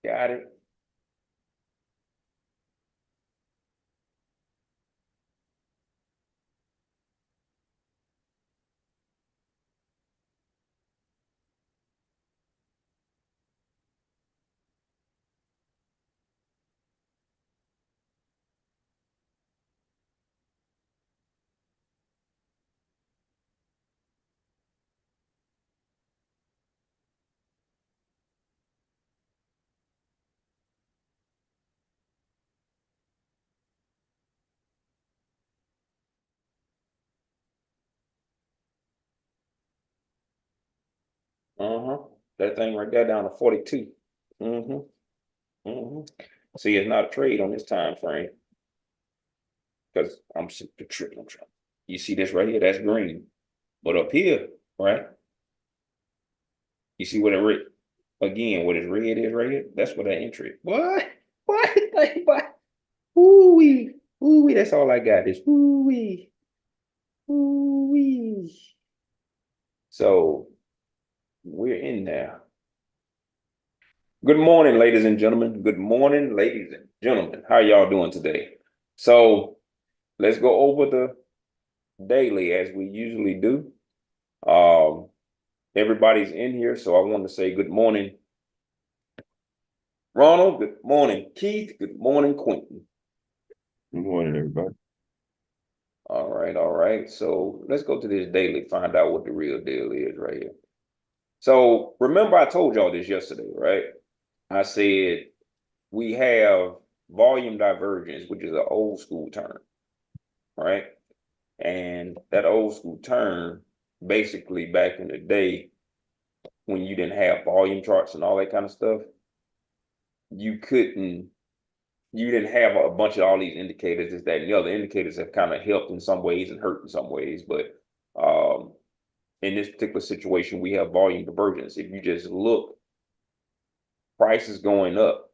Got it. Uh-huh. That thing right there down to 42. Mm-hmm. Mm-hmm. See, it's not a trade on this time frame because I'm super tripping. I'm trying. You see this right here? That's green. But up here, right? You see what it red again? What is red is right here? That's what that entry. What? What? What? Ooh wee. Ooh wee. That's all I got. Is ooh wee. Ooh wee. So we're in there. Good morning, ladies and gentlemen. Good morning, ladies and gentlemen. How y'all doing today? So let's go over the daily as we usually do. Um, everybody's in here, so I want to say good morning, Ronald. Good morning, Keith. Good morning, Quentin. Good morning, everybody. All right, all right. So let's go to this daily, find out what the real deal is right here. So remember, I told y'all this yesterday, right? I said we have volume divergence, which is an old school term, right? And that old school term, basically back in the day, when you didn't have volume charts and all that kind of stuff, you couldn't, you didn't have a bunch of all these indicators, this, that, and the other. Indicators have kind of helped in some ways and hurt in some ways. But in this particular situation, we have volume divergence. If you just look, prices going up,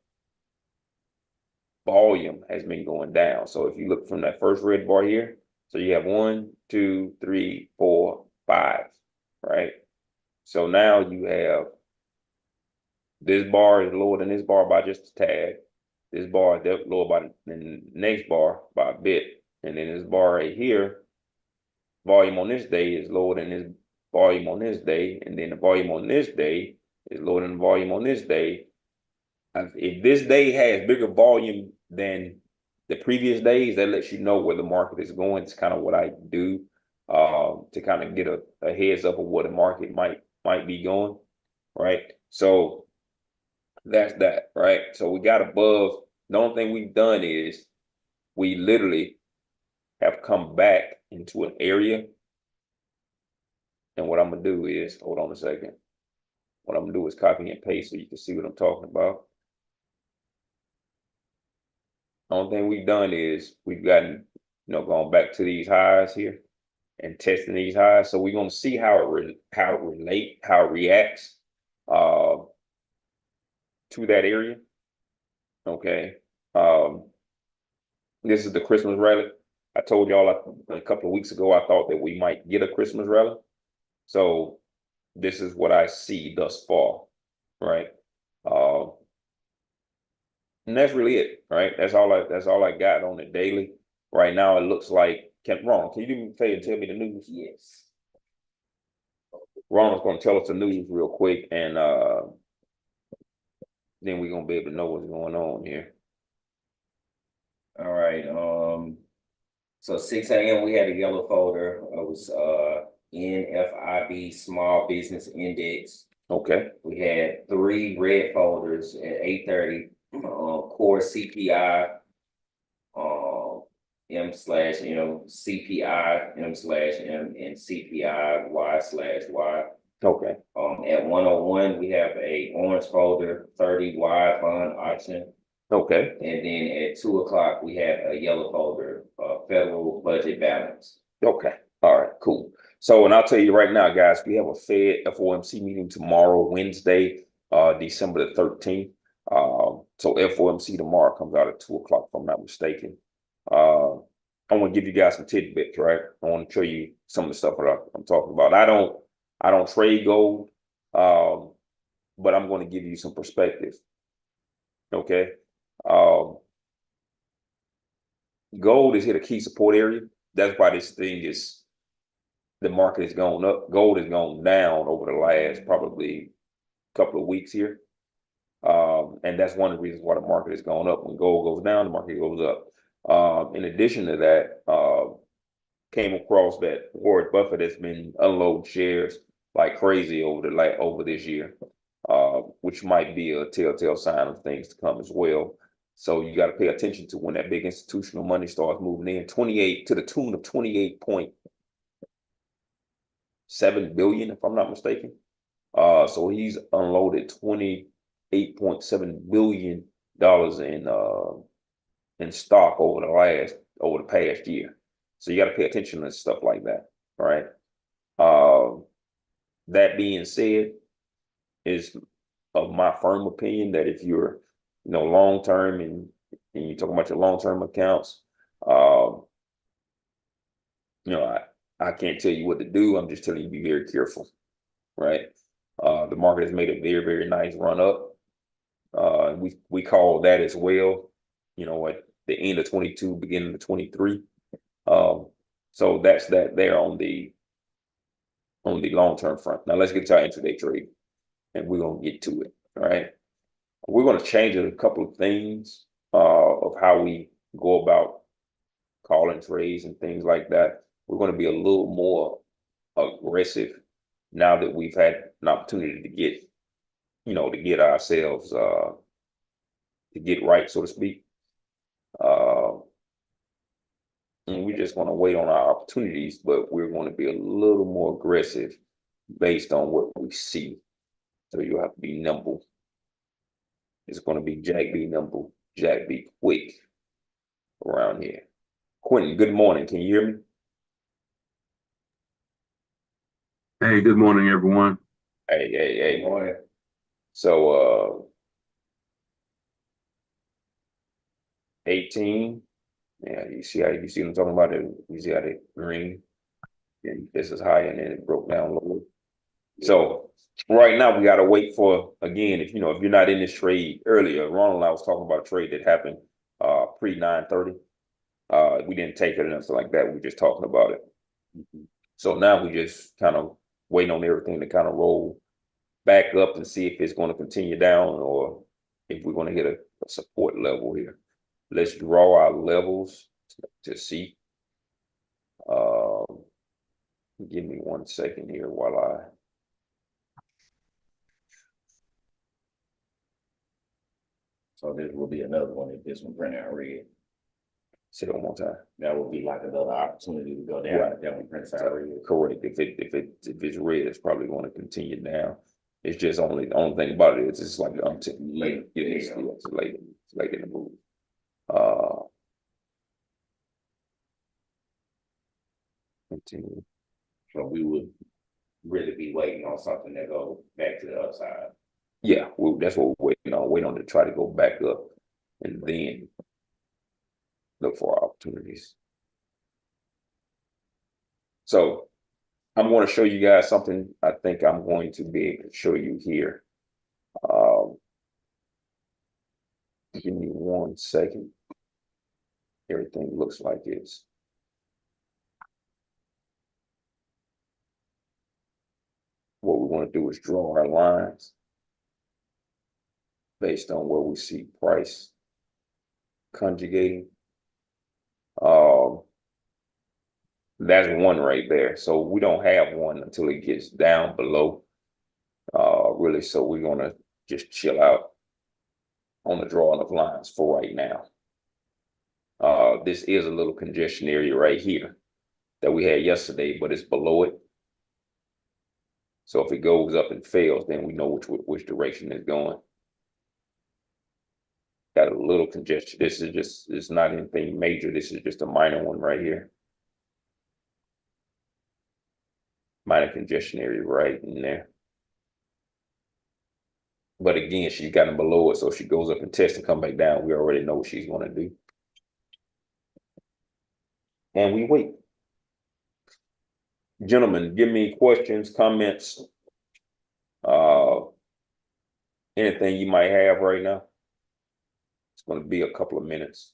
volume has been going down. So if you look from that first red bar here, so you have 1, 2, 3, 4, 5, right? So now you have this bar is lower than this bar by just a tad. This bar is lower by the next bar by a bit. And then this bar right here, volume on this day is lower than this volume on this day. And then the volume on this day is lower than the volume on this day. If this day has bigger volume than the previous days, that lets you know where the market is going. It's kind of what I do to kind of get a heads up of what the market might be going, right? So that's that, right? So we got above. The only thing we've done is we literally have come back into an area. And what I'm gonna do is, hold on a second. What I'm gonna do is copy and paste so you can see what I'm talking about. The only thing we've done is we've gotten, gone back to these highs here and testing these highs. So we're gonna see how it reacts uh, to that area. Okay. Um, this is the Christmas rally. I told y'all a couple of weeks ago I thought that we might get a Christmas rally. So this is what I see thus far, right? Uh, and that's really it, right? That's all I got on the daily. Right now it looks like can you do me a favor and tell me the news? Yes. Ronald's gonna tell us the news real quick and then we're gonna be able to know what's going on here. All right. So 6 a.m. we had a yellow folder. It was NFIB Small Business Index. Okay. We had 3 red folders at 8:30. Core CPI, M/M, CPI, M/M, and CPI Y/Y. Okay. At 1:01 we have a orange folder, 30 Y bond auction. Okay. And then at 2 o'clock, we have a yellow folder, federal budget balance. Okay. All right, cool. So, and I'll tell you right now, guys, we have a Fed FOMC meeting tomorrow, Wednesday, December the 13th. So FOMC tomorrow comes out at 2 o'clock, if I'm not mistaken. I want to give you guys some tidbits, right? I want to show you some of the stuff that I'm talking about. I don't trade gold, but I'm going to give you some perspective. Okay. Gold has hit a key support area. That's why this thing is, the market has gone up. Gold has gone down over the last probably couple of weeks here. And that's one of the reasons why the market has gone up. When gold goes down, the market goes up. In addition to that, came across that Warren Buffett has been unloading shares like crazy over this year, which might be a telltale sign of things to come as well. So you got to pay attention to when that big institutional money starts moving in. 28 to the tune of 28.7 billion, if I'm not mistaken. So he's unloaded $28.7 billion in stock over the past year. So you got to pay attention to stuff like that, right? That being said, is of my firm opinion that if you're, long term and you're talking about your long term accounts, I can't tell you what to do. I'm just telling you be very careful, right? The market has made a very, very nice run up. We call that as well, at the end of 22, beginning of 23. So that's that there on the long-term front. Now let's get to our intraday trade, and we're gonna get to it. All right. We're gonna change a couple of things of how we go about calling trades and things like that. We're gonna be a little more aggressive now that we've had an opportunity to get ourselves to get right, so to speak. And we just want to wait on our opportunities, but we're going to be a little more aggressive based on what we see. So you have to be nimble. It's going to be Jack be nimble, Jack be quick around here. Quentin, good morning. Can you hear me? Hey, good morning, everyone. Hey. Morning. So 18. Yeah, you see what I'm talking about? You see how the green, and this is high and then it broke down lower. So right now we got to wait for, again, if you're not in this trade earlier, Ronald and I was talking about a trade that happened pre 9:30. We didn't take it or nothing like that. We were just talking about it. So now we just kind of waiting on everything to kind of roll back up and see if it's going to continue down or if we're going to hit a support level here. Let's draw our levels to see. Give me 1 second here while I. So this will be another one if this one print out red. Say it one more time. That would be like another opportunity to go down. Right. That one prints out red. Correct. If it's red, it's probably going to continue down. It's just the only thing about it is it's like late. It's late in the move. Continue. So we would really be waiting on something that go back to the upside. Yeah, that's what we're waiting on. Waiting on to try to go back up and then look for opportunities. So I'm going to show you guys something I think I'm going to be able to show you here. Give me 1 second. Everything looks like it's. What we want to do is draw our lines based on where we see price conjugating. That's one right there. So we don't have one until it gets down below. Really, so we're gonna just chill out on the drawing of lines for right now. This is a little congestion area right here that we had yesterday, but it's below it. So if it goes up and fails, then we know which direction it's going. Got a little congestion. This is just, it's not anything major. This is just a minor one right here. Minor congestion area right in there. But again, she's gotten below it. So if she goes up and tests and come back down, we already know what she's going to do. And we wait. Gentlemen, give me questions, comments, anything you might have right now. going to be a couple of minutes.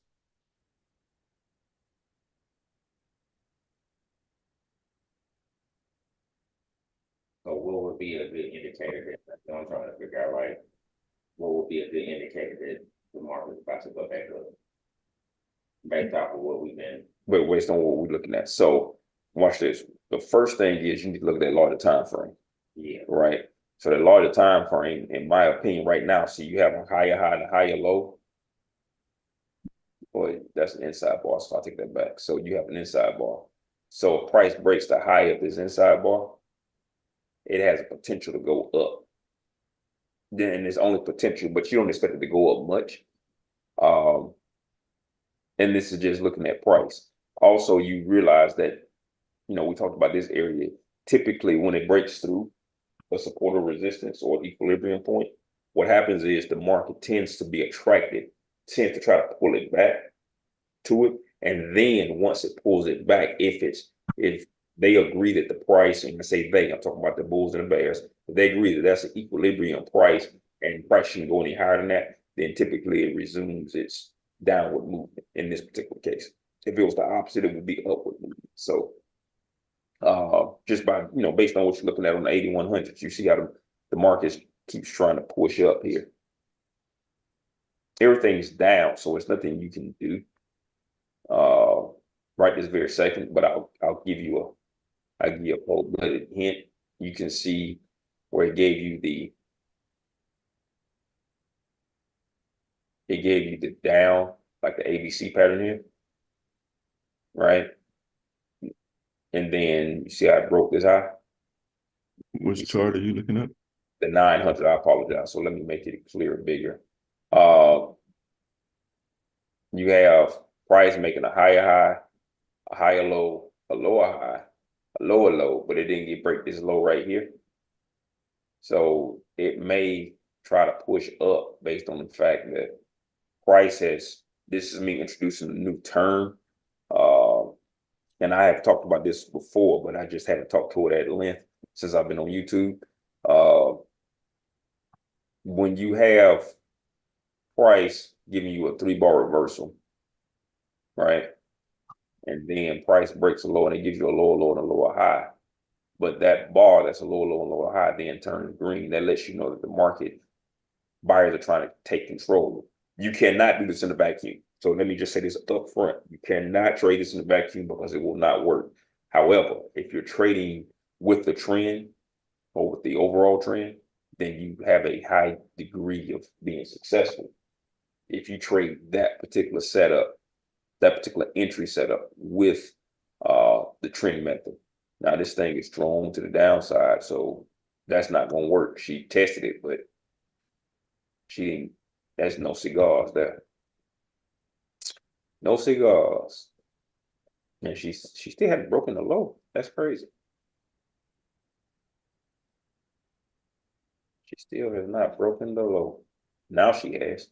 So what would be a good indicator that I'm trying to figure out, right? What would be a good indicator that the market is about to go back up? Based off of what we've been. But based on what we're looking at. So watch this. The first thing is you need to look at that larger time frame. Yeah. Right. So the larger time frame, in my opinion, right now, see you have a higher high and a higher low. Boy, that's an inside bar, so I'll take that back. So you have an inside bar. So if price breaks the high of this inside bar, it has a potential to go up. Then there's only potential, but you don't expect it to go up much. And this is just looking at price. Also, you realize that, we talked about this area. Typically, when it breaks through a support or resistance or equilibrium point, what happens is the market tends to be attracted, tends to try to pull it back to it. And then once it pulls it back, if they agree that the price, and I say they, I'm talking about the bulls and the bears, if they agree that that's an equilibrium price and price shouldn't go any higher than that, then typically it resumes its downward movement in this particular case. If it was the opposite, it would be upward movement. So just by, based on what you're looking at on the 8100s, you see how the market keeps trying to push up here. Everything's down, so it's nothing you can do right this very second, but I'll give you a cold-blooded hint. You can see where it gave you the down, like the ABC pattern here, right? And then you see how it broke this high? Which chart are you looking at? The 900, I apologize. So let me make it clear, bigger. You have price making a higher high, a higher low, a lower high, a lower low, but it didn't break this low right here. So it may try to push up based on the fact that price this is me introducing a new term. And I have talked about this before, but I just haven't talked to it at length since I've been on YouTube. When you have price giving you a 3-bar reversal, right? And then price breaks a low and it gives you a lower low and a lower high. But that bar that's a lower low and lower high then turns green. That lets you know that the market buyers are trying to take control. You cannot do this in a vacuum. So let me just say this up front. You cannot trade this in a vacuum because it will not work. However, if you're trading with the trend or with the overall trend, then you have a high degree of being successful. If you trade that particular setup, that particular entry setup with the trend method. Now this thing is thrown to the downside, so that's not going to work. She tested it, but she didn't. There's no cigars there. No cigars. And she still hadn't broken the low. That's crazy. She still has not broken the low. Now she has.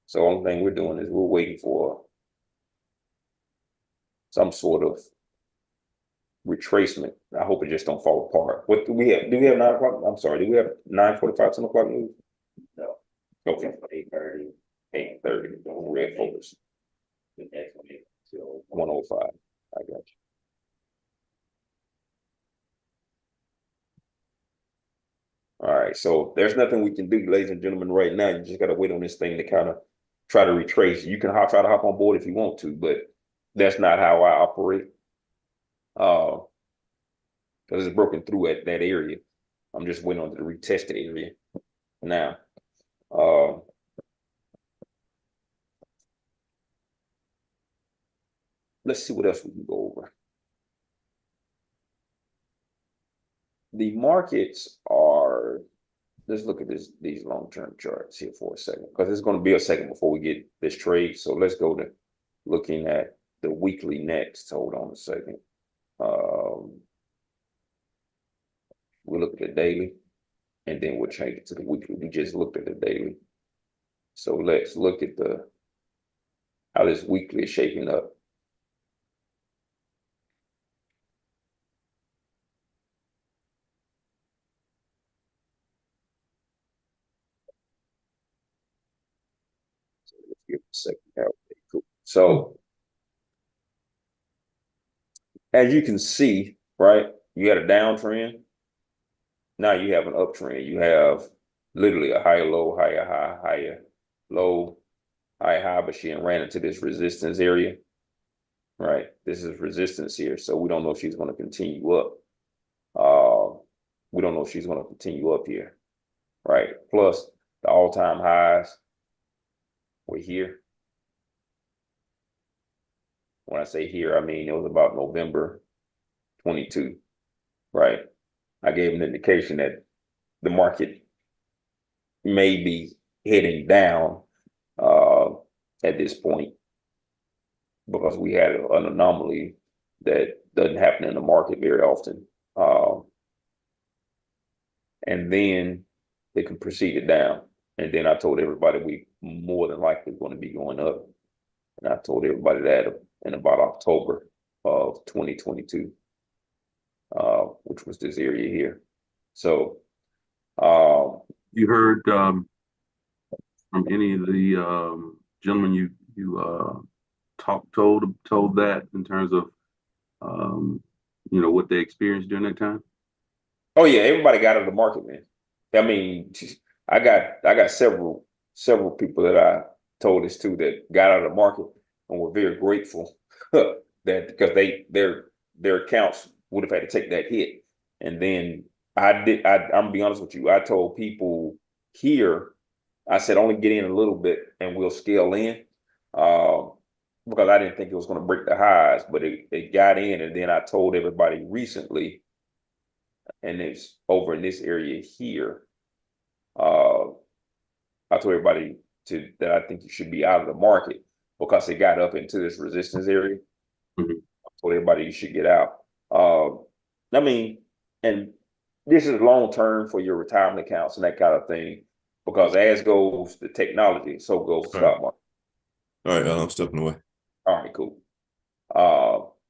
So only thing we're doing is we're waiting for some sort of retracement. I hope it just don't fall apart. What do we have? Do we have 9 o'clock? I'm sorry. Do we have 9:45, 10 o'clock news? No. Okay. 8:30. 8:30 on red folders. The next one is till 105. I got you. All right. So there's nothing we can do, ladies and gentlemen, right now. You just got to wait on this thing to kind of try to retrace. You can try to hop on board if you want to, but that's not how I operate. Because it's broken through at that area. I'm just waiting on the retested area now. Let's see what else we can go over. The markets are, let's look at these long-term charts here for a second, because it's going to be a second before we get this trade. So let's go to looking at the weekly next. Hold on a second. We'll look at the daily, and then we'll change it to the weekly. We just looked at the daily. So let's look at how this weekly is shaping up. Give me a second. Okay, cool. So as you can see, right, you had a downtrend. Now you have an uptrend. You have literally a higher low, higher high, higher low, higher high, but she ran into this resistance area. Right. This is resistance here. So we don't know if she's going to continue up. We don't know if she's going to continue up here. Right. Plus the all-time highs were here. When I say here, I mean it was about November 22. Right. I gave an indication that the market may be heading down at this point because we had an anomaly that doesn't happen in the market very often. And then they can proceed it down. And then I told everybody we more than likely going to be going up. And I told everybody that in about October of 2022, which was this area here. So You heard from any of the gentlemen you told that in terms of what they experienced during that time? oh yeah, everybody got out of the market, man. I mean, I got several people that I told this to that got out of the market and were very grateful that because their accounts would have had to take that hit. And then I'm gonna be honest with you, I told people here, I said only get in a little bit and we'll scale in. Because I didn't think it was going to break the highs, but it got in, and then I told everybody recently, and it's over in this area here. I told everybody that I think you should be out of the market because it got up into this resistance area. Mhm. I told everybody you should get out. I mean, and this is long term for your retirement accounts and that kind of thing, because as goes the technology, so goes the All right. stock market. All right, I'm stepping away. All right, cool.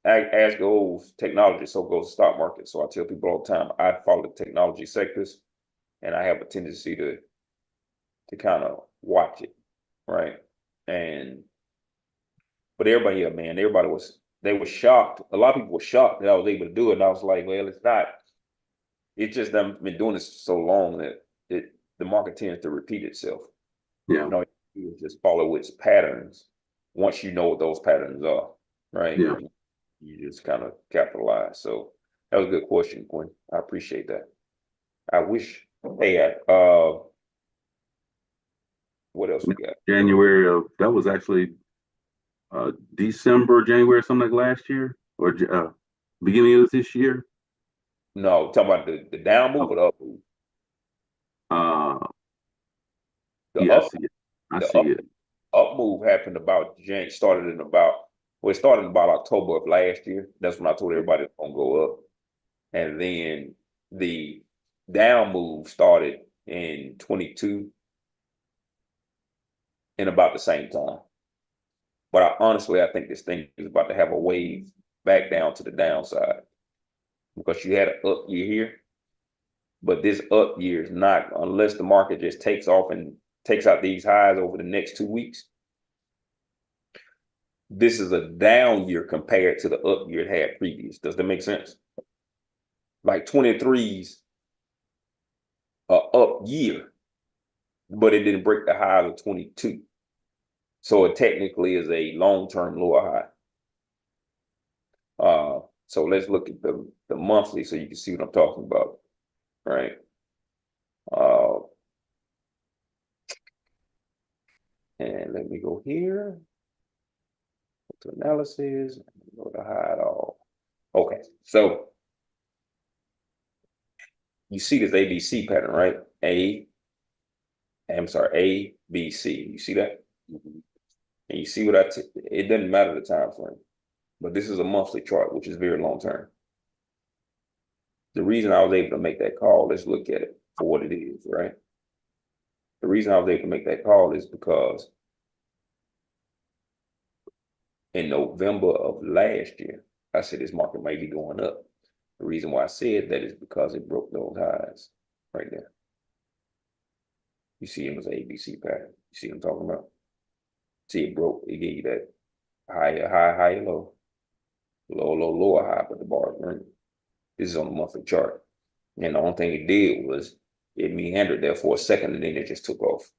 As goes technology, so goes the stock market. So I tell people all the time, I follow the technology sectors, and I have a tendency to kind of watch it, right? And but everybody here, man, they were shocked. A lot of people were shocked that I was able to do it, and I was like, well, it's not. It's just that I've been doing this so long that the market tends to repeat itself. Yeah. You know, you just follow its patterns once you know what those patterns are, right? Yeah. You just kind of capitalize. So that was a good question, Quinn. I appreciate that. I wish, hey, what else we got? January of that was actually December, January, something like last year or beginning of this year. No, talking about the down move or the up move. Uh, The yeah, I up, see it. I the see up, it. up move happened about it started in about October of last year. That's when I told everybody it's gonna go up. And then the down move started in 22 in about the same time. But I think this thing is about to have a wave back down to the downside because you had an up year here, but this up year is not unless the market just takes off and takes out these highs over the next 2 weeks. This is a down year compared to the up year it had previous. Does that make sense? Like 23's a up year, but it didn't break the highs of 22. So it technically is a long-term lower high. So let's look at the monthly so you can see what I'm talking about, right? And let me go here to analysis, go to hide all. Okay, so you see this ABC pattern, right? A, B, C. You see that? And you see what it doesn't matter the time frame, but this is a monthly chart, which is very long term. The reason I was able to make that call, let's look at it for what it is, right? The reason I was able to make that call is because in November of last year, I said this market might be going up. The reason why I said that is because it broke those highs right there. You see it was ABC pattern. You see what I'm talking about? See, it broke. It gave you that high, low, lower high, but the bar is green. This is on the monthly chart. And the only thing it did was it meandered there for a second and then it just took off.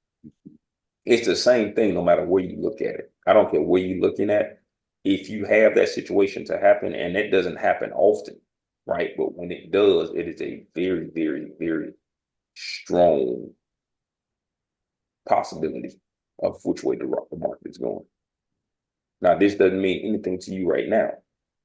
It's the same thing no matter where you look at it. I don't care where you're looking at. If you have that situation to happen, and it doesn't happen often, right? But when it does, it is a very, very, very strong possibility of which way the market is going. Now, this doesn't mean anything to you right now,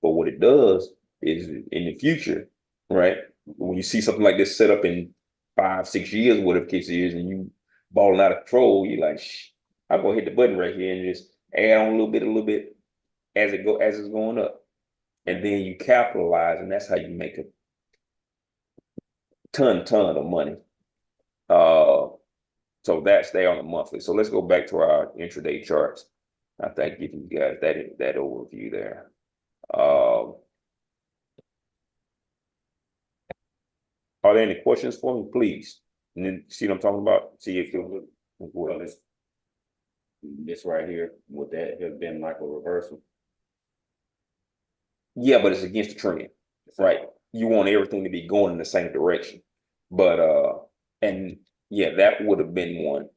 but what it does is in the future, right? When you see something like this set up in 5, 6 years, whatever the case is, and you balling out of control, you're like, shh, I'll go hit the button right here and just add on a little bit as it's going up. And then you capitalize, and that's how you make a ton of money. So that's there on the monthly. So let's go back to our intraday charts. I think giving you guys that overview there. Are there any questions for me, please? And then see what I'm talking about? See if you'll Well, this right here, would that have been like a reversal? yeah, but it's against the trend, right? You want everything to be going in the same direction. But and yeah, that would have been one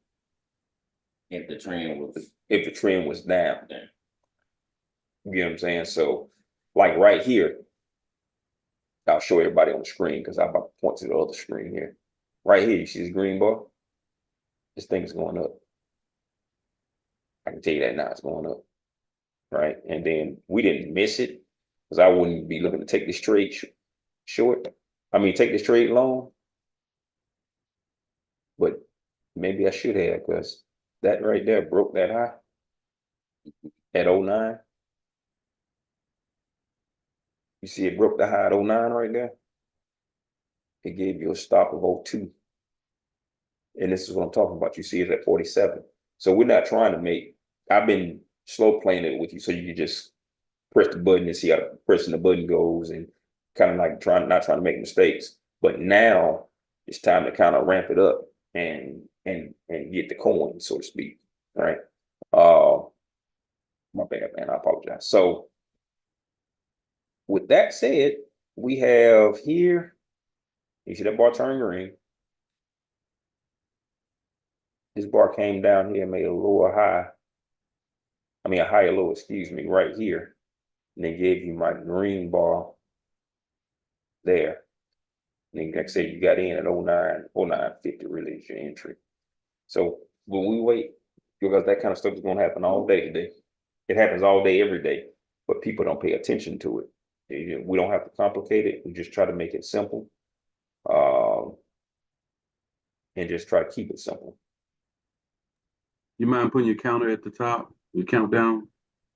If the trend was down. down. You know what I'm saying? So like right here, I'll show everybody on the screen because I'm about to point to the other screen here. Right here, you see this green bar? This thing's going up. I can tell you that now it's going up. Right. And then we didn't miss it because I wouldn't be looking to take this trade short. I mean, take this trade long. But maybe I should have because that right there broke that high at 09. You see it broke the high at 09 right there. It gave you a stop of 02. And this is what I'm talking about. You see it at 47. So we're not trying to make, I've been slow playing it with you so you can just press the button and see how pressing the button goes and kind of like not trying to make mistakes. But now it's time to kind of ramp it up and get the coin, so to speak. Right. My bad, man. I apologize. So with that said, we have here, you see that bar turn green. This bar came down here and made a lower high. I mean, a higher low, excuse me, right here. And they gave you my green bar there. And then, like I said, you got in at 0950 really is your entry. So when we wait, because that kind of stuff is going to happen all day today. It happens all day, every day, but people don't pay attention to it. We don't have to complicate it. We just try to make it simple, and just try to keep it simple. You mind putting your counter at the top? Your countdown?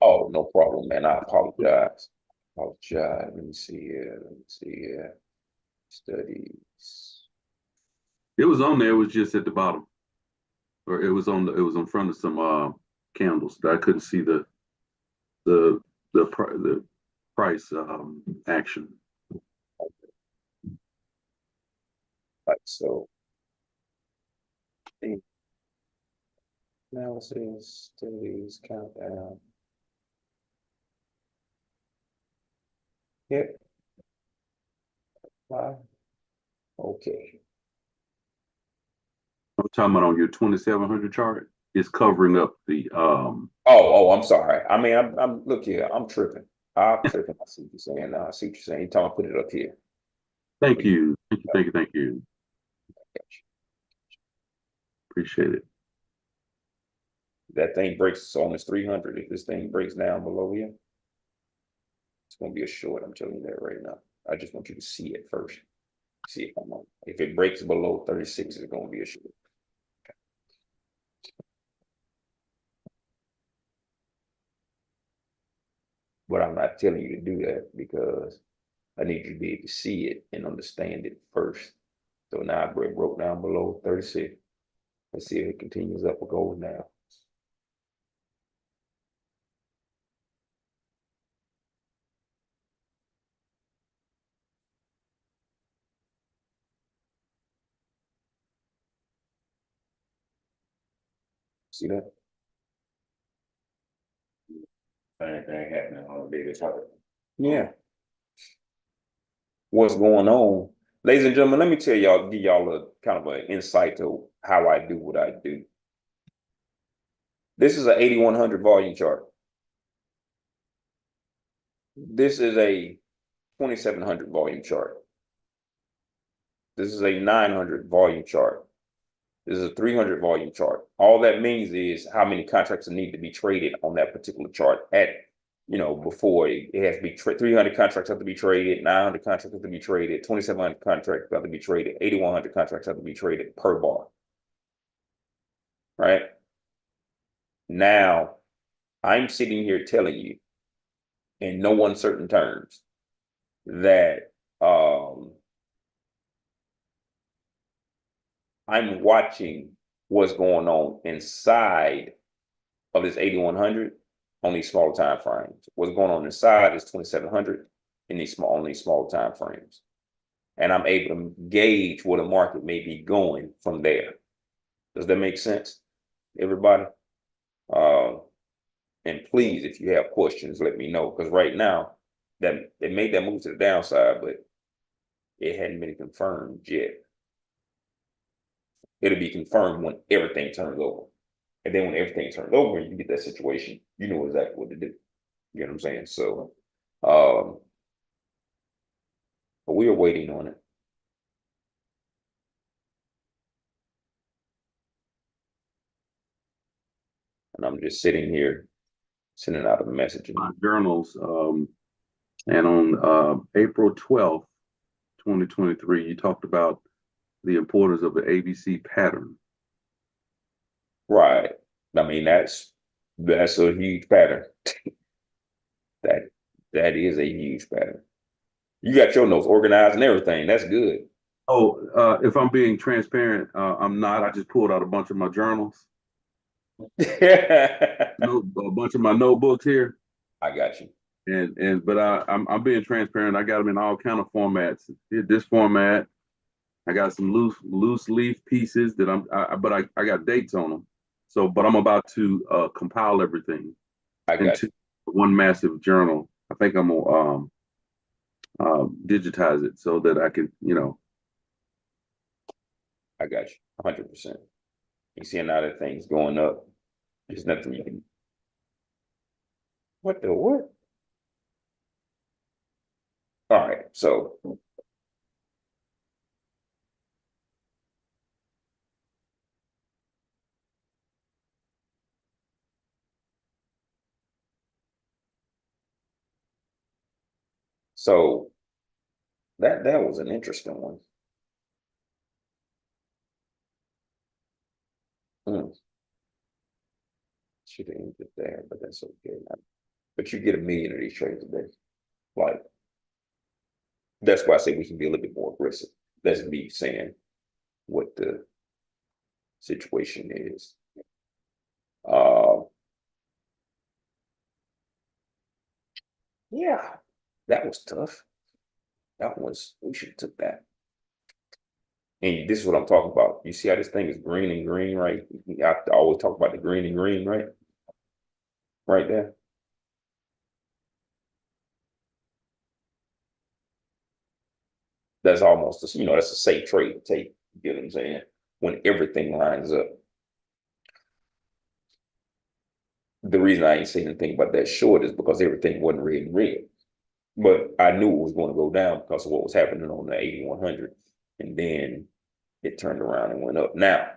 Oh, no problem, man. I apologize. Let me see here. Studies. It was on there. It was just at the bottom, or it was on in front of some candles. I couldn't see the price action. Like so. Analysis, studies, countdown. Yep. Five. Okay. I'm talking about on your 2700 chart. It's covering up the I'm sorry. I mean, I'm look here. I'm tripping. I'm tripping. I see what you're saying now. I see what you're saying. You're talking about put it up here. Thank you. Thank you. Appreciate it. That thing breaks on this 300. If this thing breaks down below here, it's gonna be a short. I'm telling you that right now. I just want you to see it first. See if I'm on. If it breaks below 36, it's gonna be a short. But I'm not telling you to do that because I need you to be able to see it and understand it first. So now I broke down below 36. Let's see if it continues up or goes down. See that? Same thing happening on a bigger chart. Yeah. What's going on? Ladies and gentlemen, let me tell y'all, give y'all a kind of an insight to how I do what I do. This is an 8100 volume chart. This is a 2700 volume chart. This is a 900 volume chart. This is a 300 volume chart. All that means is how many contracts need to be traded on that particular chart at, before it has to be 300 contracts have to be traded, 900 contracts have to be traded, 2700 contracts have to be traded, 8100 contracts have to be traded per bar. Right? Now, I'm sitting here telling you in no uncertain terms that I'm watching what's going on inside of this 8100 on these small time frames. What's going on inside is 2700 in these small time frames. And I'm able to gauge where the market may be going from there. Does that make sense, everybody? And please, if you have questions, let me know. Because right now, that they made that move to the downside, but it hadn't been confirmed yet. It'll be confirmed when everything turns over. And then when everything turns over, you get that situation, you know exactly what to do. You know what I'm saying? So, but we are waiting on it. And I'm just sitting here sending out a message. My journals, and on April 12th, 2023, you talked about the importance of the ABC pattern. Right. I mean, that's a huge pattern. That is a huge pattern. You got your notes organized and everything. That's good. Oh, if I'm being transparent, I'm not. I just pulled out a bunch of my journals, I a bunch of my notebooks here, got you. but I'm being transparent. I got them in all kind of formats. This format, I got some loose leaf pieces that I got dates on them. So, but I'm about to compile everything I got into you. one massive journal. I think I'm gonna digitize it so that I can. I got you. 100%. You see now that thing's going up. There's nothing you can. What the what? All right. So that was an interesting one. Hmm. Should have ended there, but that's okay. But you get a million of these trades a day. Like, that's why I say we can be a little bit more aggressive. That's me saying what the situation is. Uh, yeah, that was tough. We should have took that. And this is what I'm talking about. You see how this thing is green and green, right? I always talk about the green and green, right? Right there. That's almost, that's a safe trade to take. You know what I'm saying? When everything lines up. The reason I ain't saying anything about that short is because everything wasn't red and red. But I knew it was going to go down because of what was happening on the 8100. And then it turned around and went up. Now,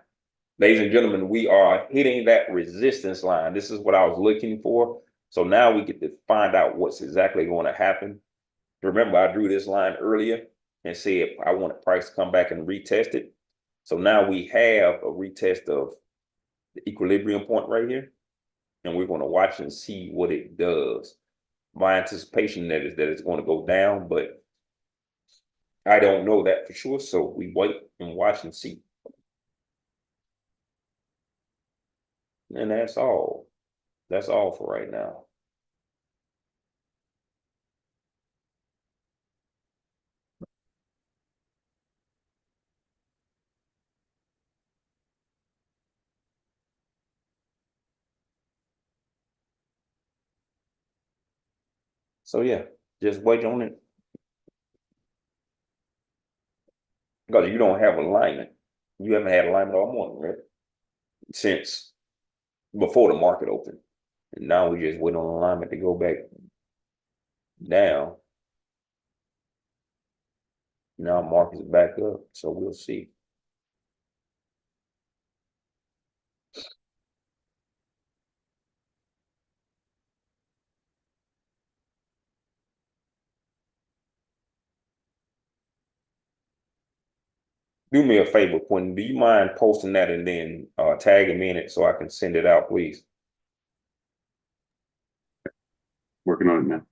ladies and gentlemen, we are hitting that resistance line. This is what I was looking for. So now we get to find out what's exactly going to happen. Remember, I drew this line earlier and said I want price to come back and retest it. So now we have a retest of the equilibrium point right here. And we're going to watch and see what it does. My anticipation that is that it's going to go down, but I don't know that for sure. So we wait and watch and see. And that's all. That's all for right now. So yeah, just wait on it. Because you don't have alignment. You haven't had alignment all morning, right? Since before the market opened. And now we just wait on alignment to go back down. Now market's back up. So we'll see. Do me a favor, Quentin. Do you mind posting that and then tagging me in it so I can send it out, please? Working on it, man.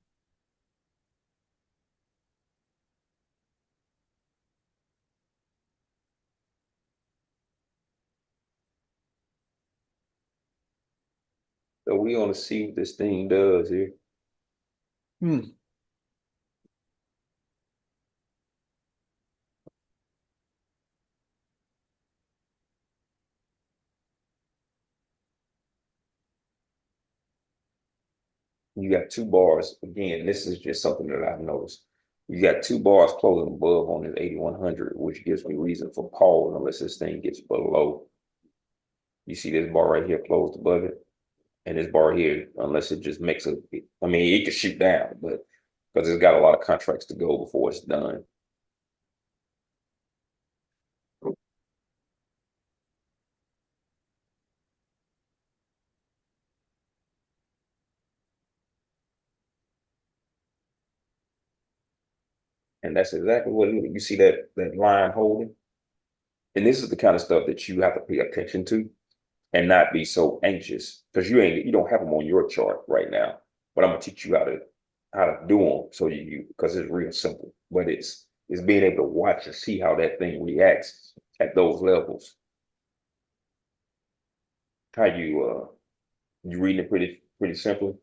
So we want to see what this thing does here. You got two bars. Again, this is just something that I've noticed. You got two bars closing above on this 8100, which gives me reason for pause unless this thing gets below. You see this bar right here closed above it, and this bar here, unless it just makes a, I mean, it could shoot down, but because it's got a lot of contracts to go before it's done. And that's exactly what you see that line holding. And this is the kind of stuff that you have to pay attention to and not be so anxious because you don't have them on your chart right now. But I'm gonna teach you how to do them so you because it's real simple. But it's being able to watch and see how that thing reacts at those levels. How you reading it pretty simple?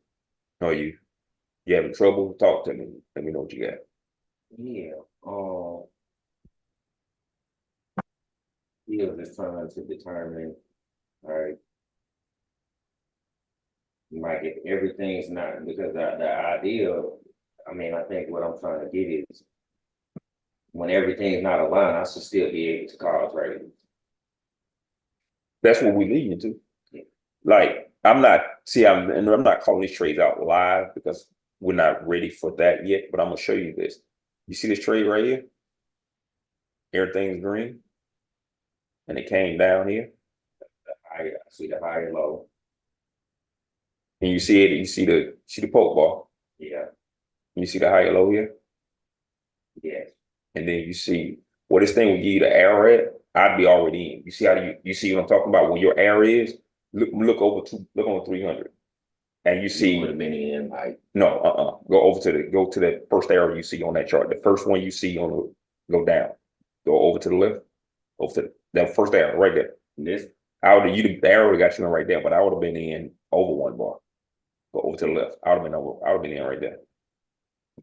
Or you having trouble? Talk to me. Let me know what you got. Yeah, he was just trying to determine, all right, like if everything is not, because the idea, I mean, I think what I'm trying to get is when everything is not aligned, I should still be able to cause rating. That's what we leading to. Like I'm not calling these trades out live because we're not ready for that yet. But I'm gonna show you this. You see this trade right here? Everything's green, and it came down here, I see the high and low. and you see it. You see the poke bar. Yeah, You see the high and low here, yeah, and then you see where this thing will give you the arrow at. I'd be already in. You see how you see what I'm talking about? Where your arrow is. Look on 300. And you see would have been in like no, go to that first arrow you see on that chart. The first one you see on the go down. Go over to the left. Over to that first arrow right there. this I would the arrow got you in right there, but I would have been in over one bar. Go over to the left. I would have been in right there.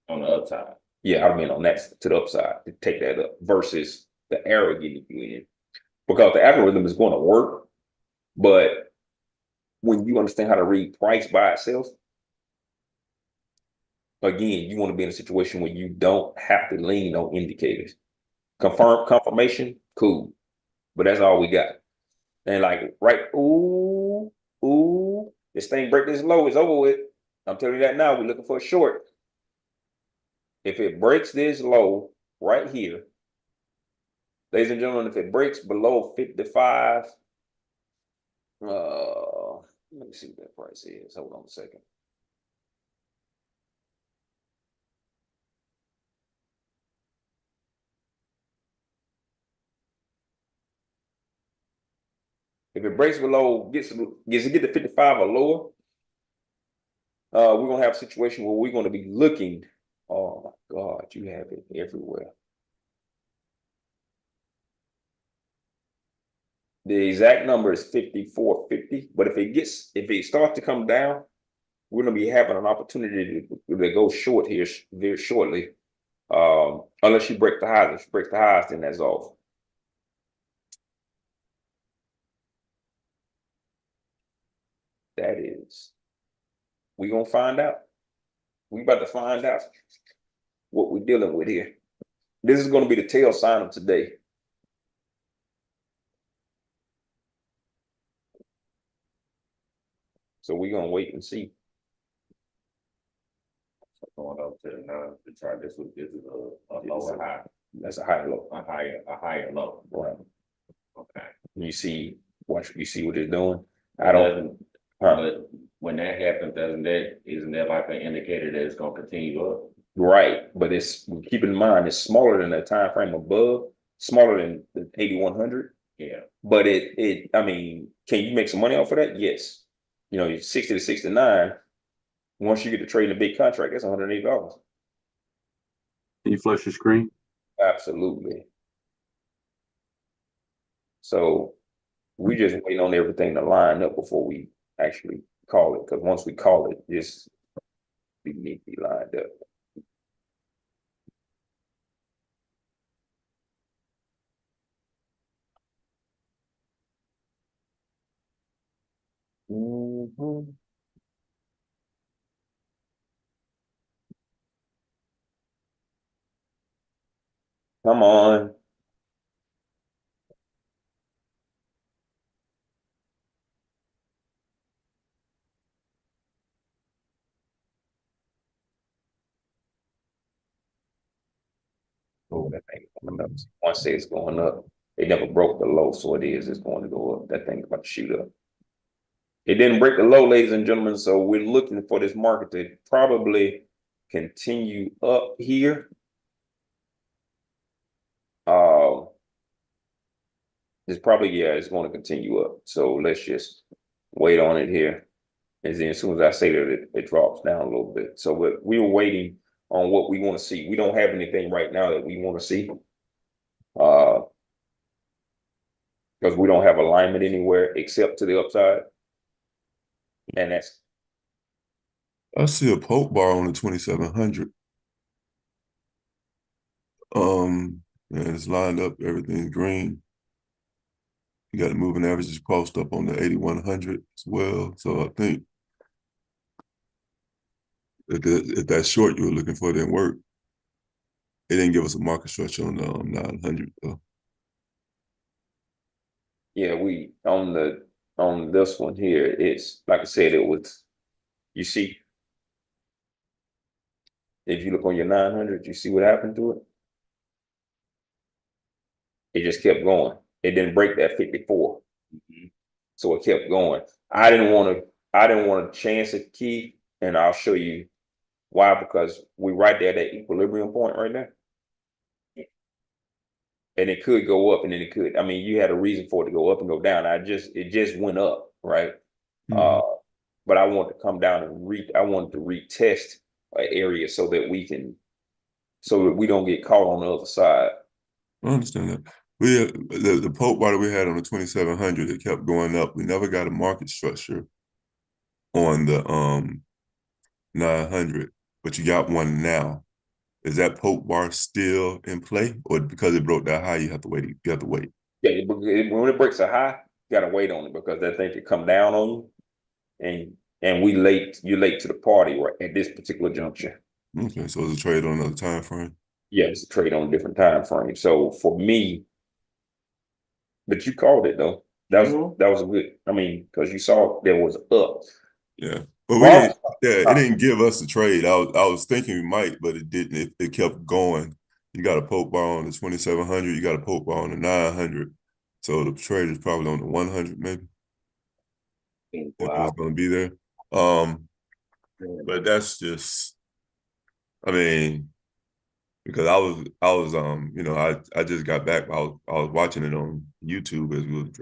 on the upside. Yeah, I'd have been on that to the upside to take that up versus the arrow getting you in. Because the algorithm is going to work, but when you understand how to read price by itself, again, you want to be in a situation where you don't have to lean on indicators. Confirmation, cool. But that's all we got. And like, right, ooh, this thing break this low, it's over with. I'm telling you that now. We're looking for a short. If it breaks this low right here, ladies and gentlemen, if it breaks below 55, let me see what that price is. Hold on a second. If it breaks below, gets it get to 55 or lower, we're gonna have a situation where we're gonna be looking. Oh my God, you have it everywhere. The exact number is 54.50, but if it starts to come down, we're gonna be having an opportunity to go short here very shortly. Unless you break the highs. If you break the highs, then that's off. That is. We're gonna find out. We about to find out what we're dealing with here. This is going to be the tail sign of today. So we're gonna wait and see. Going up to the nine to try this is a lower high, That's a high low. a higher low. Right. Okay. You see what it's doing. I don't. Doesn't, but when that happens, isn't that like an indicator that it's gonna continue up? Right, but it's keep in mind it's smaller than the time frame above, smaller than the 8100. Yeah. But I mean, can you make some money off of that? Yes. You know, 60 to 69. Once you get to trade in a big contract, that's $180. Can you flush your screen? Absolutely. So we just waiting on everything to line up before we actually call it. Because once we call it, just we need to be lined up. Mhm. Come on. Oh, that thing coming up. One say it's going up. It never broke the low, so it's going to go up. That thing's about to shoot up. It didn't break the low, ladies and gentlemen, so we're looking for this market to probably continue up here. It's probably, yeah, it's going to continue up. So let's just wait on it here. And then as soon as I say that, it drops down a little bit. So we're waiting on what we want to see. We don't have anything right now that we want to see. Because we don't have alignment anywhere except to the upside. And that's I see a poke bar on the 2700. And it's lined up, everything's green. You got the moving averages crossed up on the 8100 as well. So I think if that short you were looking for didn't work, it didn't give us a market structure on the 900 though. yeah, we on this one here, it's like I said, it was, you see, if you look on your 900, you see what happened to it? It just kept going. It didn't break that 54. So it kept going. I didn't want to chance it, Keith, and I'll show you why, because we're right there at that equilibrium point right now. And it could go up and then it could, I mean, you had a reason for it to go up and go down. It just went up, right? But I want to come down and I wanted to retest an area so that we don't get caught on the other side. I understand that. The poke bar that we had on the 2700, it kept going up. We never got a market structure on the 900, but you got one now. Is that poke bar still in play, or because it broke that high, you have to wait? You have to wait. Yeah, when it breaks a high, you gotta wait on it because that thing could come down on you, and you're late to the party right at this particular juncture. Okay, so it's a trade on another time frame. Yeah, it's a trade on a different time frame. So for me, but you called it though. That was a good. I mean, because you saw there was up. Yeah, but we didn't. Yeah, it didn't give us a trade. I was thinking we might, but it didn't. It kept going. You got a poke bar on the 2700. You got a poke bar on the 900. So the trade is probably on the 100, maybe. If it was going to be there. But that's just. I mean, because I was I just got back. I was watching it on YouTube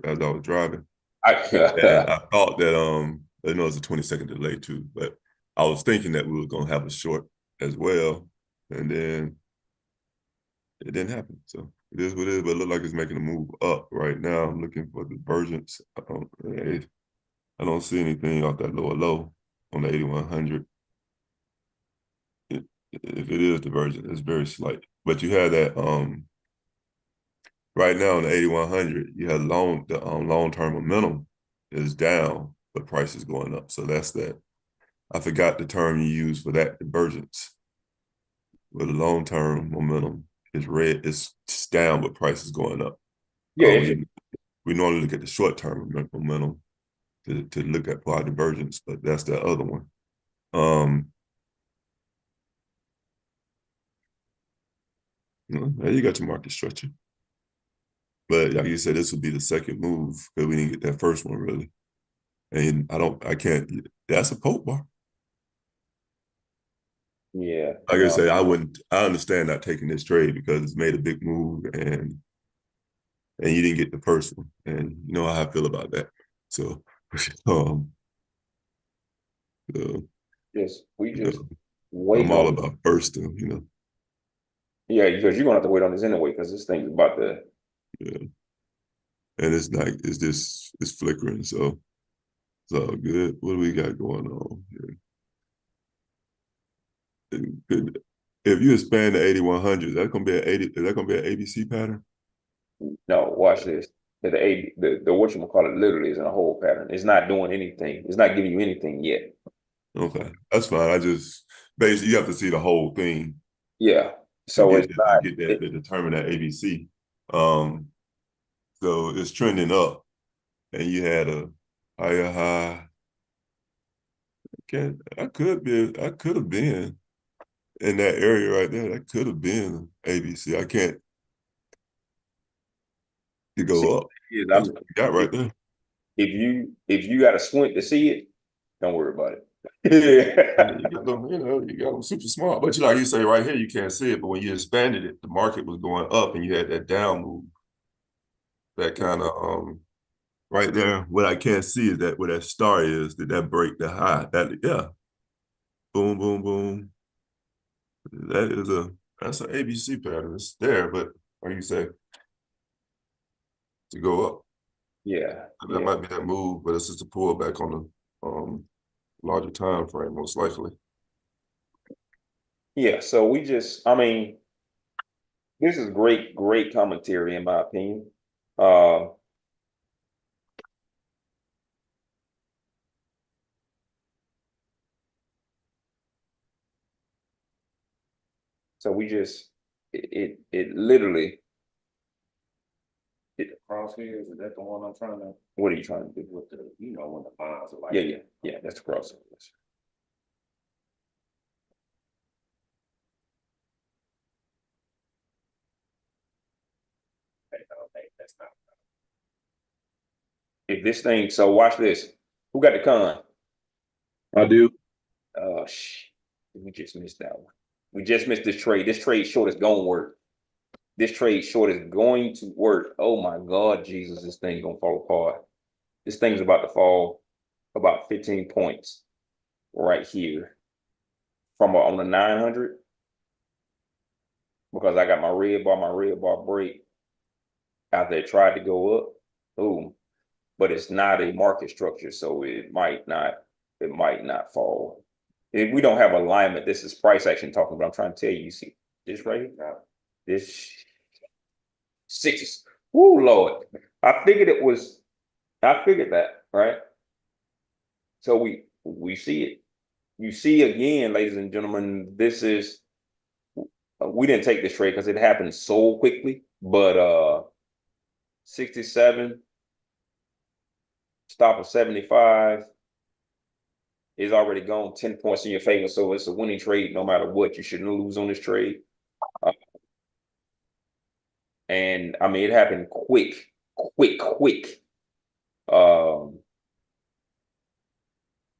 as I was driving. And I thought that I know it's a 20-second delay too, but I was thinking that we were gonna have a short as well, and then it didn't happen. So it is what it is, but it looked like it's making a move up right now. I'm looking for divergence. I don't see anything off that lower low on the 8100. If it is divergent, it's very slight. But you had that right now on the 8100, you have long term momentum is down, but price is going up. So that's that I forgot the term you use for that, divergence. With the long-term momentum is red, it's down, but price is going up. Yeah, We normally look at the short-term momentum to look at our divergence, but that's the other one. You got your market structure. But like you said, this would be the second move because we didn't get that first one really. And I can't, that's a poke bar. yeah. Like I said, I understand not taking this trade because it's made a big move and you didn't get the first one. And you know how I feel about that. So, um, We you just know, I'm waiting all on. about first, you know. Yeah, because you're gonna have to wait on this anyway, because this thing's about to. Yeah. And it's flickering, so it's all good. What do we got going on here? If you expand to 8100, that's gonna be is that gonna be an ABC pattern? No, watch this. The whatchamacallit literally is in a whole pattern. It's not doing anything. It's not giving you anything yet. Okay, that's fine. I just basically you have to see the whole thing Yeah. to So get it's that not. to determine that ABC. Um, so it's trending up, and you had a higher high. I could have been in that area right there. That could have been ABC. I can't to See, go up. is That's what we got right there. if you got a squint to see it, don't worry about it. Yeah. You got them super smart. But like you say right here, you can't see it. But when you expanded it, the market was going up and you had that down move. That kind of right there. What I can't see is that where that star is, did that break the high? That yeah. Boom, boom, boom. That's an ABC pattern. It's there, but like you say, to go up. Yeah. That Yeah. might be that move, but it's just a pullback on the larger time frame, most likely. Yeah. So I mean, this is great commentary in my opinion. Uh, so it literally. The crosshairs, is that the one I'm trying to, What are you trying to do? with the, you know, when the lines are like. Yeah. That's the crosshairs. Okay, that's not. If this thing, so watch this. Who got the con? I do. We just missed that one. We just missed this trade. This trade short is going to work. This trade short is going to work. Oh my God, Jesus, this thing's gonna fall apart. This thing's about to fall about 15 points right here from on the 900 because I got my red bar break out there tried to go up. Boom. But it's not a market structure, so it might not fall. If we don't have alignment, this is price action talking, but I'm trying to tell you, see this right here, this 6. Woo, Lord. I figured that, right? So we see it. You see again, ladies and gentlemen, this is we didn't take this trade because it happened so quickly, but 67 stop of 75 is already gone 10 points in your favor. So it's a winning trade no matter what. You shouldn't lose on this trade. And I mean, it happened quick. Um,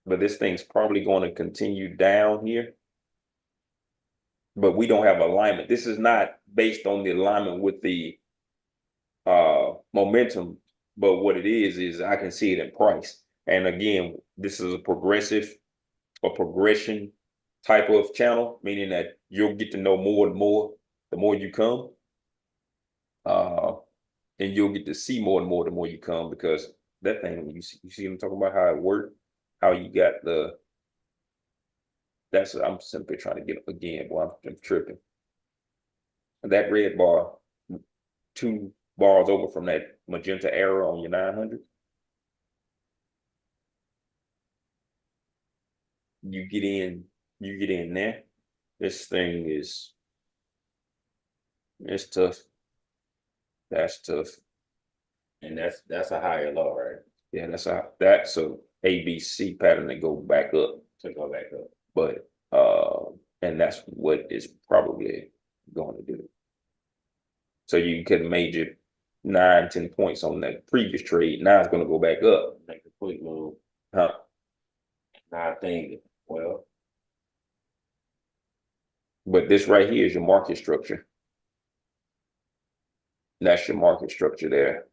but this thing's probably going to continue down here. But we don't have alignment. This is not based on the alignment with the momentum, but what it is I can see it in price. And again, this is a progression type of channel, meaning that you'll get to know more and more the more you come. And you'll get to see more and more the more you come because that thing, you see them talking about how it worked, how you got I'm simply trying to get up again, boy, I'm tripping. That red bar, 2 bars over from that magenta arrow on your 900. you get in there. This thing it's tough. That's tough. And that's a higher low, right? Yeah, that's a ABC pattern to go back up. To go back up. But and that's what it's probably going to do. So you could have made your 9-10 points on that previous trade. Now it's going to go back up. Make a quick move. Huh? Now I think, well, But this right here is your market structure. That's your market structure there.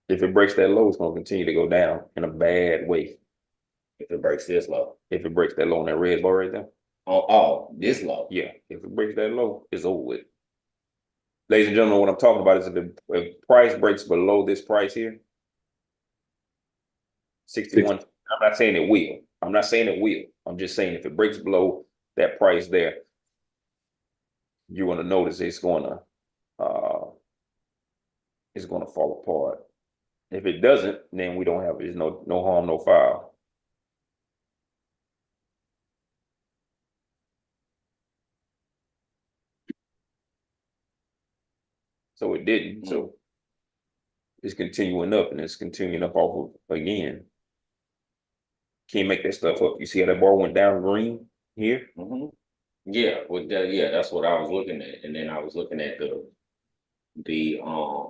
If it breaks that low, it's going to continue to go down in a bad way. if it breaks this low. If it breaks that low on that red bar right there. Oh, this low. Yeah, if it breaks that low, it's over with. Ladies and gentlemen, what I'm talking about is if price breaks below this price here, 61. I'm not saying it will. I'm not saying it will. I'm just saying if it breaks below that price there, you're going to notice it's going to fall apart. If it doesn't, then we don't have there's no harm, no foul. So it didn't. So it's continuing up and it's continuing up off of again. Can't make that stuff up. You see how that bar went down green here? Yeah, yeah, that's what I was looking at. And then I was looking at the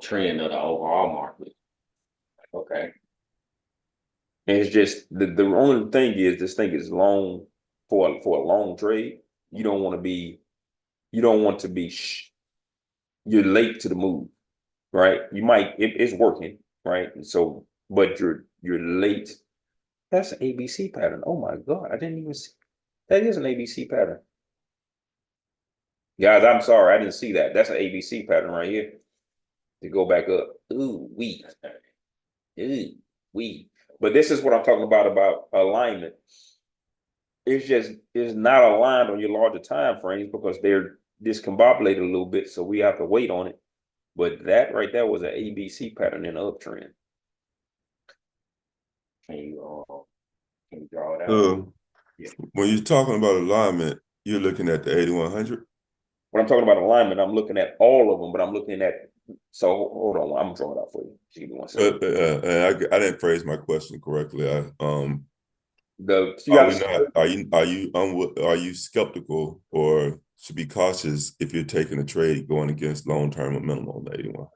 trend of the overall market. Okay. And it's just the only thing is this thing is long for a long trade. You don't want to be you're late to the move, right? You might it's working, right? And so but you're late. That's an ABC pattern. Oh my God, I didn't even see that is an ABC pattern. Guys, I'm sorry, I didn't see that. That's an ABC pattern right here. To go back up. Ooh, wee. Ooh, wee. But this is what I'm talking about alignment. It's not aligned on your larger time frames because they're discombobulated a little bit, so we have to wait on it. But that right there was an ABC pattern in an uptrend. Can you draw it out? Yeah. When you're talking about alignment, you're looking at the 8100. When I'm talking about alignment, I'm looking at all of them, but I'm looking at. So hold on, I'm gonna draw it out for you. Give me 1 second. I didn't phrase my question correctly. Are you skeptical or should be cautious if you're taking a trade going against long-term momentum on the 81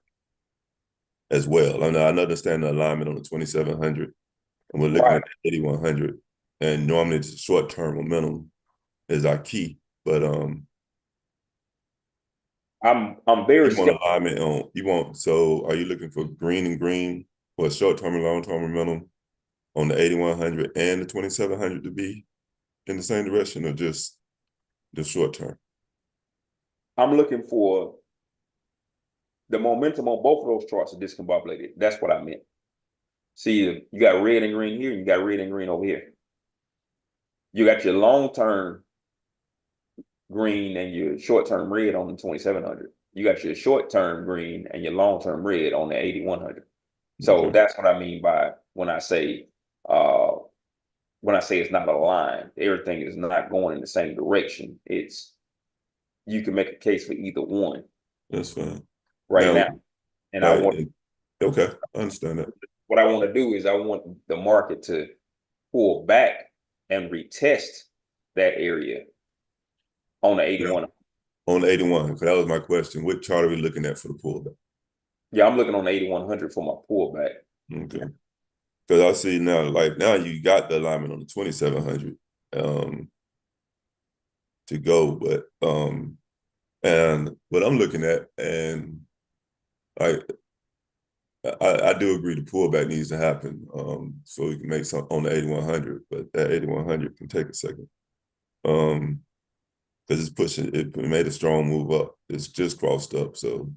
as well? I understand the alignment on the 2700, and we're looking at the 8100, and normally it's short-term momentum is our key, but I'm very you want alignment on so are you looking for green and green or short-term and long-term momentum on the 8100 and the 2700 to be in the same direction, or just the short term? I'm looking for the momentum on both of those charts are discombobulated. That's what I meant. See, you got red and green here, and you got red and green over here. You got your long-term green and your short-term red on the 2700. You got your short-term green and your long-term red on the 8100. So that's what I mean by when I say it's not aligned. Everything is not going in the same direction. You can make a case for either one. That's fine. Now. And I want okay, I understand that. What I want to do is I want the market to pull back and retest that area on the 81. On the 81, because that was my question. What chart are we looking at for the pullback? Yeah, I'm looking on the 8100 for my pullback. Okay. Because I see now you got the alignment on the 2700 to go, but and what I'm looking at, and I do agree the pullback needs to happen so we can make some on the 8100, but that 8100 can take a second because it's pushing. It made a strong move up. It's just crossed up, so